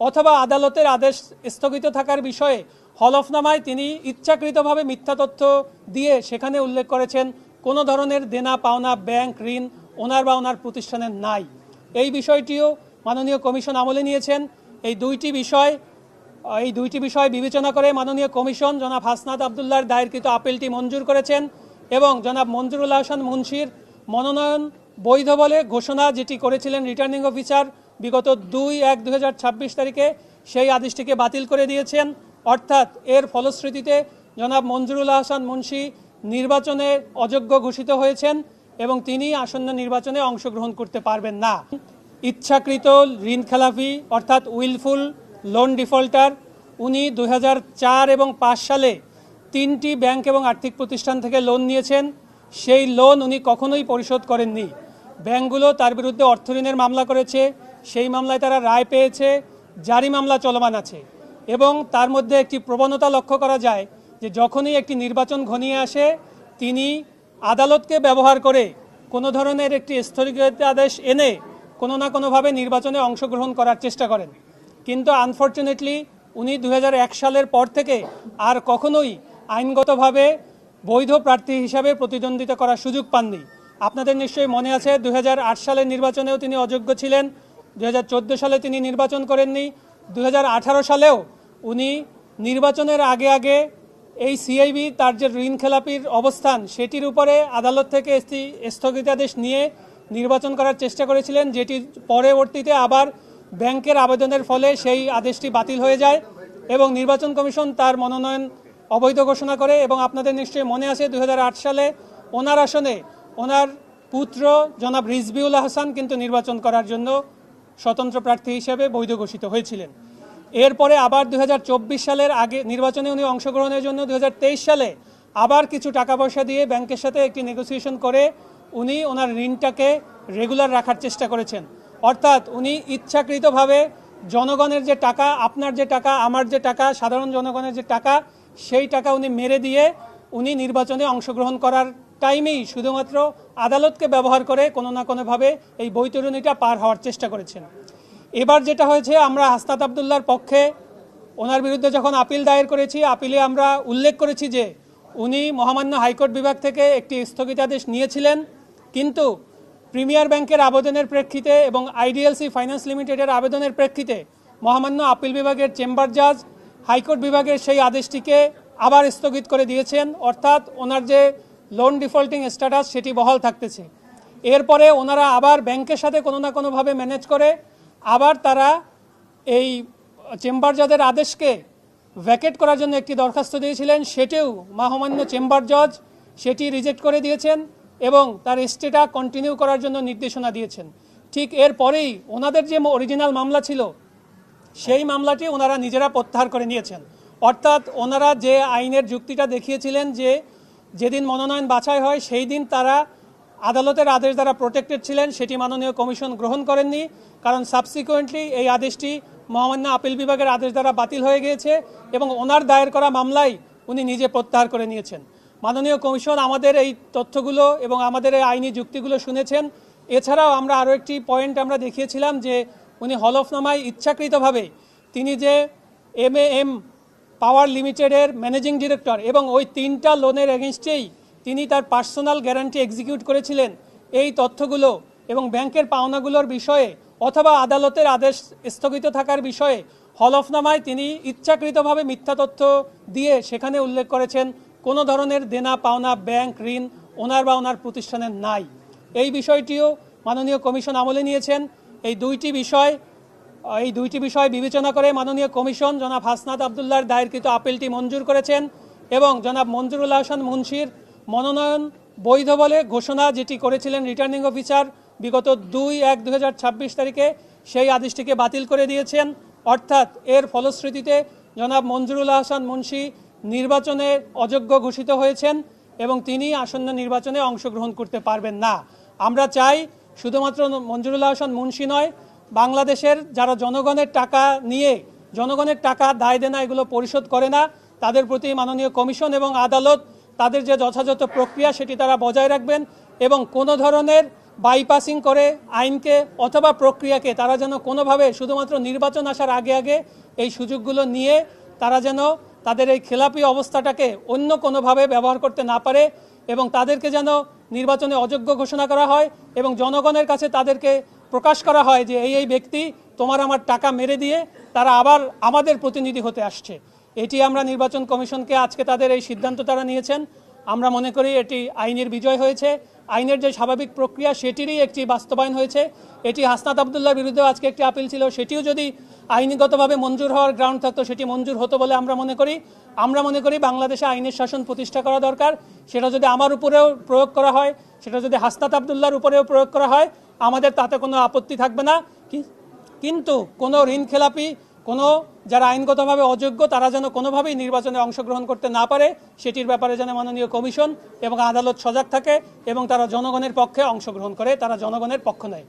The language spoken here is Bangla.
অথবা আদালতের আদেশ স্থগিত থাকার বিষয়ে হলফনামায় তিনি ইচ্ছাকৃতভাবে মিথ্যা তথ্য দিয়ে সেখানে উল্লেখ করেছেন কোনো ধরনের দেনা পাওনা ব্যাংক ঋণ ওনার বা ওনার প্রতিষ্ঠানের নাই। এই বিষয়টিও মাননীয় কমিশন আমলে নিয়েছেন। এই দুইটি বিষয় বিবেচনা করে মাননীয় কমিশন জনাব হাসনাত আবদুল্লাহর দায়েরকৃত আপিলটি মঞ্জুর করেছেন এবং জনাব মঞ্জুরুল আহসান মুন্সির মনোনয়ন বৈধ বলে ঘোষণা যেটি করেছিলেন রিটার্নিং অফিসার বিগত 2/1/2026 তারিখে সেই আদেশটিকে বাতিল করে দিয়েছেন। অর্থাৎ এর ফলশ্রুতিতে জনাব মঞ্জুরুল আহসান মুন্সি নির্বাচনে অযোগ্য ঘোষিত হয়েছেন এবং তিনি আসন্ন নির্বাচনে অংশগ্রহণ করতে পারবেন না। ইচ্ছাকৃত ঋণ খেলাফি অর্থাৎ উইলফুল লোন ডিফল্টার উনি 2004 এবং 5 সালে 3টি ব্যাংক এবং আর্থিক প্রতিষ্ঠান থেকে লোন নিয়েছেন। সেই লোন উনি কখনোই পরিশোধ করেননি। ব্যাংকগুলো তার বিরুদ্ধে অর্থঋণের মামলা করেছে, সেই মামলায় তারা রায় পেয়েছে, জারি মামলা চলমান আছে এবং তার মধ্যে একটি প্রবণতা লক্ষ্য করা যায় যে যখনই একটি নির্বাচন ঘনিয়ে আসে তিনি আদালতকে ব্যবহার করে কোনো ধরনের একটি স্থগিতাদেশ এনে কোনো না কোনোভাবে নির্বাচনে অংশগ্রহণ করার চেষ্টা করেন। কিন্তু আনফর্চুনেটলি উনি 2001 সালের পর থেকে আর কখনোই আইনগতভাবে বৈধ প্রার্থী হিসাবে প্রতিদ্বন্দ্বিতা করার সুযোগ পাননি। আপনাদের নিশ্চয়ই মনে আছে 2008 সালের নির্বাচনেও তিনি অযোগ্য ছিলেন, 2014 সালে তিনি নির্বাচন করেননি, 2018 সালেও উনি নির্বাচনের আগে এই সিআইবি তার যে ঋণ খেলাপির অবস্থান সেটির উপরে আদালত থেকে স্থগিতাদেশ নিয়ে নির্বাচন করার চেষ্টা করেছিলেন, যেটি পরবর্তীতে আবার ব্যাংকের আবেদনের ফলে সেই আদেশটি বাতিল হয়ে যায় এবং নির্বাচন কমিশন তার মনোনয়ন অবৈধ ঘোষণা করে। এবং আপনাদের নিশ্চয়ই মনে আছে 2008 সালে ওনার আসনে ওনার পুত্র জনাব রিজভিউল আহসান কিন্তু নির্বাচন করার জন্য স্বতন্ত্র প্রার্থী হিসেবে বৈধ ঘোষিত হয়েছিলেন। এরপরে আবার 2024 সালের আগে নির্বাচনে উনি অংশগ্রহণের জন্য 2023 সালে আবার কিছু টাকা পয়সা দিয়ে ব্যাংকের সাথে একটি নেগোসিয়েশন করে উনি ওনার ঋণটাকে রেগুলার রাখার চেষ্টা করেছেন। অর্থাৎ উনি ইচ্ছাকৃতভাবে জনগণের যে টাকা, আপনার যে টাকা, আমার যে টাকা, সাধারণ জনগণের যে টাকা, সেই টাকা উনি মেরে দিয়ে উনি নির্বাচনে অংশগ্রহণ করার টাইমেই শুধুমাত্র আদালতকে ব্যবহার করে কোনো না কোনোভাবে এই বৈতরণীটা পার হওয়ার চেষ্টা করেছেন। এবার যেটা হয়েছে, আমরা হাসনাত আবদুল্লাহর পক্ষে ওনার বিরুদ্ধে যখন আপিল দায়ের করেছি, আপিলে আমরা উল্লেখ করেছি যে উনি মহামান্য হাইকোর্ট বিভাগ থেকে একটি স্থগিতাদেশ নিয়েছিলেন, কিন্তু প্রিমিয়ার ব্যাংকের আবেদনের প্রেক্ষিতে এবং আইডিএলসি ফাইন্যান্স লিমিটেডের আবেদনের প্রেক্ষিতে মহামান্য আপিল বিভাগের চেম্বার জাজ হাইকোর্ট বিভাগের সেই আদেশটিকে আবার স্থগিত করে দিয়েছেন। অর্থাৎ ওনার যে লোন ডিফল্টিং স্ট্যাটাস সেটি বহাল থাকতেছে। এরপরে ওনারা আবার ব্যাংকের সাথে কোনো না কোনোভাবে ম্যানেজ করে আবার তারা এই চেম্বার জাজের আদেশকে ভ্যাকেট করার জন্য একটি দরখাস্ত দিয়েছিলেন, সেটিও মহামান্য চেম্বার জজ সেটি রিজেক্ট করে দিয়েছেন এবং তার স্টেটা কন্টিনিউ করার জন্য নির্দেশনা দিয়েছেন। ঠিক এরপরেই ওনাদের যে অরিজিনাল মামলা ছিল সেই মামলাটি ওনারা নিজেরা প্রত্যাহার করে নিয়েছেন। অর্থাৎ ওনারা যে আইনের যুক্তিটা দেখিয়েছিলেন যে যেদিন মনোনয়ন বাছাই হয় সেই দিন তারা আদালতের আদেশ দ্বারা প্রোটেক্টেড ছিলেন, সেটি মাননীয় কমিশন গ্রহণ করেননি, কারণ সাবসিকুয়েন্টলি এই আদেশটি মহামান্য আপিল বিভাগের আদেশ দ্বারা বাতিল হয়ে গিয়েছে এবং ওনার দায়ের করা মামলাই উনি নিজে প্রত্যাহার করে নিয়েছেন। মাননীয় কমিশন আমাদের এই তথ্যগুলো এবং আমাদের এই আইনি যুক্তিগুলো শুনেছেন। এছাড়াও আমরা আরও একটি পয়েন্ট আমরা দেখিয়েছিলাম যে উনি হলফনামায় ইচ্ছাকৃতভাবে তিনি যে MAM পাওয়ার লিমিটেডের ম্যানেজিং ডিরেক্টর এবং ওই 3টা লোনের এগেনস্টেই তিনি তার পার্সোনাল গ্যারান্টি এক্সিকিউট করেছিলেন, এই তথ্যগুলো এবং ব্যাংকের পাওনাগুলোর বিষয়ে অথবা আদালতের আদেশ স্থগিত থাকার বিষয়ে হলফনামায় তিনি ইচ্ছাকৃতভাবে মিথ্যা তথ্য দিয়ে সেখানে উল্লেখ করেছেন কোনো ধরনের দেনা পাওনা ব্যাংক ঋণ ওনার বা ওনার প্রতিষ্ঠানের নাই। এই বিষয়টিও মাননীয় কমিশন আমলে নিয়েছেন। এই দুইটি বিষয় বিবেচনা করে মাননীয় কমিশন জনাব হাসনাত আবদুল্লাহর দায়েরকৃত আপিলটি মঞ্জুর করেছেন এবং জনাব মঞ্জুরুল আহসান মুন্সির মনোনয়ন বৈধ বলে ঘোষণা যেটি করেছিলেন রিটার্নিং অফিসার বিগত 2/1/2026 তারিখে সেই আদেশটিকে বাতিল করে দিয়েছেন। অর্থাৎ এর ফলশ্রুতিতে জনাব মঞ্জুরুল আহসান মুন্সি নির্বাচনে অযোগ্য ঘোষিত হয়েছেন এবং তিনি আসন্ন নির্বাচনে অংশগ্রহণ করতে পারবেন না। আমরা চাই শুধুমাত্র মঞ্জুরুল আহসান মুন্সি নয়, বাংলাদেশের যারা জনগণের টাকা নিয়ে জনগণের টাকা দায় দেনা এগুলো পরিশোধ করে না, তাদের প্রতি মাননীয় কমিশন এবং আদালত তাদের যে যথাযথ প্রক্রিয়া সেটি তারা বজায় রাখবেন এবং কোনো ধরনের বাইপাসিং করে আইনকে অথবা প্রক্রিয়াকে তারা যেন কোনোভাবে শুধুমাত্র নির্বাচন আসার আগে আগে এই সুযোগগুলো নিয়ে তারা যেন তাদের এই খেলাপি অবস্থাটাকে অন্য কোনোভাবে ব্যবহার করতে না পারে এবং তাদেরকে যেন নির্বাচনে অযোগ্য ঘোষণা করা হয় এবং জনগণের কাছে তাদেরকে প্রকাশ করা হয় যে এই ব্যক্তি তোমার আমার টাকা মেরে দিয়ে তারা আবার আমাদের প্রতিনিধি হতে আসছে। এটি আমরা নির্বাচন কমিশনকে আজকে তাদের এই সিদ্ধান্ত তারা নিয়েছেন, আমরা মনে করি এটি আইনের বিজয় হয়েছে। আইনের যে স্বাভাবিক প্রক্রিয়া সেটিরই একটি বাস্তবায়ন হয়েছে। এটি হাসনাত আবদুল্লাহর বিরুদ্ধেও আজকে একটি আপিল ছিল, সেটিও যদি আইনগতভাবে মঞ্জুর হওয়ার গ্রাউন্ড থাকতো সেটি মঞ্জুর হতো বলে আমরা মনে করি বাংলাদেশে আইনের শাসন প্রতিষ্ঠা করা দরকার। সেটা যদি আমার উপরেও প্রয়োগ করা হয়, সেটা যদি হাসনাত আবদুল্লাহর উপরেও প্রয়োগ করা হয়, আমাদের তাতে কোনো আপত্তি থাকবে না। কিন্তু কোনো ঋণ খেলাপি, কোনো যারা আইনগতভাবে অযোগ্য তারা যেন কোনোভাবেই নির্বাচনে অংশগ্রহণ করতে না পারে, সেটির ব্যাপারে যেন মাননীয় কমিশন এবং আদালত সজাগ থাকে এবং তারা জনগণের পক্ষে অংশগ্রহণ করে, তারা জনগণের পক্ষ নেয়।